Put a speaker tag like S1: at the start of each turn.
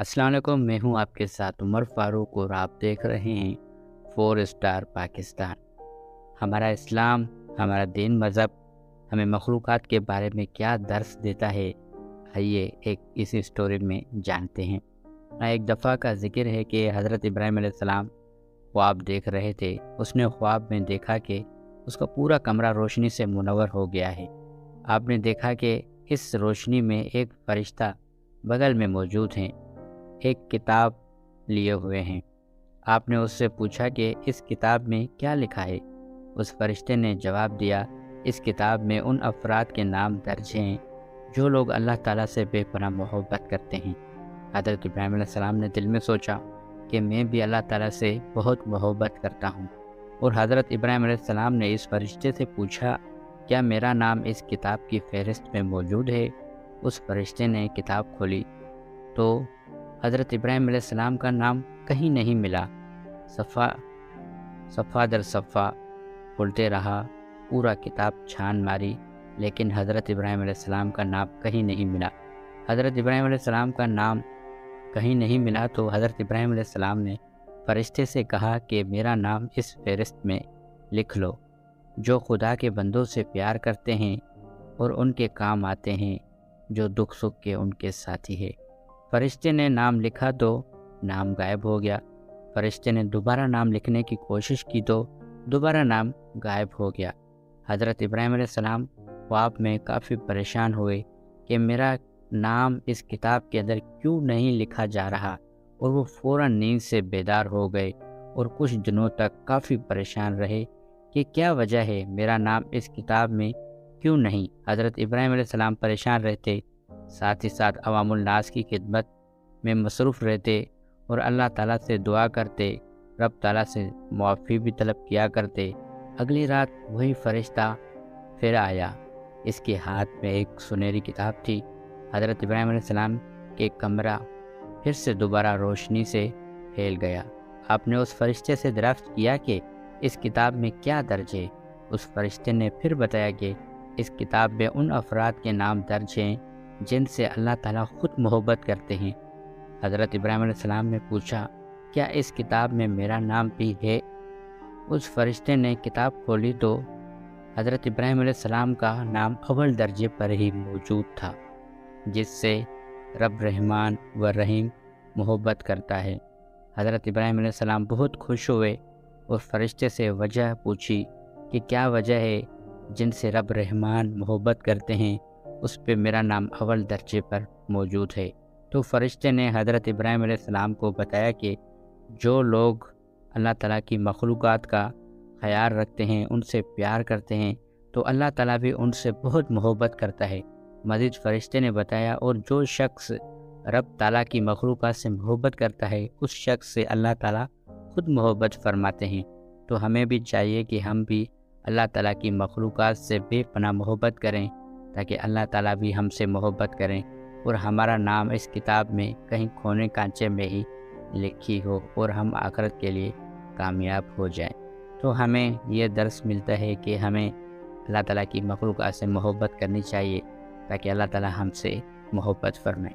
S1: السلام علیکم، میں ہوں آپ کے ساتھ عمر فاروق اور آپ دیکھ رہے ہیں 4 اسٹار پاکستان۔ ہمارا اسلام، ہمارا دین مذہب ہمیں مخلوقات کے بارے میں کیا درس دیتا ہے، آئیے اس اسٹوری میں جانتے ہیں۔ ایک دفعہ کا ذکر ہے کہ حضرت ابراہیم علیہ السلام خواب دیکھ رہے تھے۔ اس نے خواب میں دیکھا کہ اس کا پورا کمرہ روشنی سے منور ہو گیا ہے۔ آپ نے دیکھا کہ اس روشنی میں ایک فرشتہ بغل میں موجود ہیں، ایک کتاب لیے ہوئے ہیں۔ آپ نے اس سے پوچھا کہ اس کتاب میں کیا لکھا ہے؟ اس فرشتے نے جواب دیا، اس کتاب میں ان افراد کے نام درج ہیں جو لوگ اللہ تعالیٰ سے بے پناہ محبت کرتے ہیں۔ حضرت ابراہیم علیہ السلام نے دل میں سوچا کہ میں بھی اللہ تعالیٰ سے بہت محبت کرتا ہوں، اور حضرت ابراہیم علیہ السلام نے اس فرشتے سے پوچھا، کیا میرا نام اس کتاب کی فہرست میں موجود ہے؟ اس فرشتے نے کتاب کھولی تو حضرت ابراہیم علیہ السلام کا نام کہیں نہیں ملا۔ صفحہ در صفحہ کھولتے رہا، پورا کتاب چھان ماری، لیکن حضرت ابراہیم علیہ السلام کا نام کہیں نہیں ملا۔ حضرت ابراہیم علیہ السلام کا نام کہیں نہیں ملا تو حضرت ابراہیم علیہ السلام نے فرشتے سے کہا کہ میرا نام اس فہرست میں لکھ لو، جو خدا کے بندوں سے پیار کرتے ہیں اور ان کے کام آتے ہیں، جو دکھ سکھ کے ان کے ساتھی ہے۔ فرشتے نے نام لکھا تو نام غائب ہو گیا۔ فرشتے نے دوبارہ نام لکھنے کی کوشش کی تو دوبارہ نام غائب ہو گیا۔ حضرت ابراہیم علیہ السلام خواب میں کافی پریشان ہوئے کہ میرا نام اس کتاب کے اندر کیوں نہیں لکھا جا رہا، اور وہ فوراً نیند سے بیدار ہو گئے اور کچھ دنوں تک کافی پریشان رہے کہ کیا وجہ ہے، میرا نام اس کتاب میں کیوں نہیں۔ حضرت ابراہیم علیہ السلام پریشان رہتے، ساتھ ہی ساتھ عوام الناس کی خدمت میں مصروف رہتے اور اللہ تعالیٰ سے دعا کرتے، رب تعالیٰ سے معافی بھی طلب کیا کرتے۔ اگلی رات وہی فرشتہ پھر آیا، اس کے ہاتھ میں ایک سنہری کتاب تھی۔ حضرت ابراہیم علیہ السلام کے کمرہ پھر سے دوبارہ روشنی سے پھیل گیا۔ آپ نے اس فرشتے سے دریافت کیا کہ اس کتاب میں کیا درج ہے؟ اس فرشتے نے پھر بتایا کہ اس کتاب میں ان افراد کے نام درج ہیں جن سے اللہ تعالیٰ خود محبت کرتے ہیں۔ حضرت ابراہیم علیہ السلام نے پوچھا، کیا اس کتاب میں میرا نام بھی ہے؟ اس فرشتے نے کتاب کھولی تو حضرت ابراہیم علیہ السلام کا نام اول درجے پر ہی موجود تھا، جس سے رب رحمان و رحیم محبت کرتا ہے۔ حضرت ابراہیم علیہ السلام بہت خوش ہوئے اور فرشتے سے وجہ پوچھی کہ کیا وجہ ہے جن سے رب رحمان محبت کرتے ہیں، اس پہ میرا نام اول درجے پر موجود ہے۔ تو فرشتے نے حضرت ابراہیم علیہ السلام کو بتایا کہ جو لوگ اللہ تعالیٰ کی مخلوقات کا خیال رکھتے ہیں، ان سے پیار کرتے ہیں، تو اللہ تعالیٰ بھی ان سے بہت محبت کرتا ہے۔ مزید فرشتے نے بتایا، اور جو شخص رب تعالیٰ کی مخلوقات سے محبت کرتا ہے، اس شخص سے اللہ تعالیٰ خود محبت فرماتے ہیں۔ تو ہمیں بھی چاہیے کہ ہم بھی اللہ تعالیٰ کی مخلوقات سے بے پناہ محبت کریں، تاکہ اللہ تعالیٰ بھی ہم سے محبت کریں اور ہمارا نام اس کتاب میں کہیں کونے کانچے میں ہی لکھی ہو اور ہم آخرت کے لیے کامیاب ہو جائیں۔ تو ہمیں یہ درس ملتا ہے کہ ہمیں اللہ تعالیٰ کی مخلوقات سے محبت کرنی چاہیے، تاکہ اللہ تعالیٰ ہم سے محبت فرمائے۔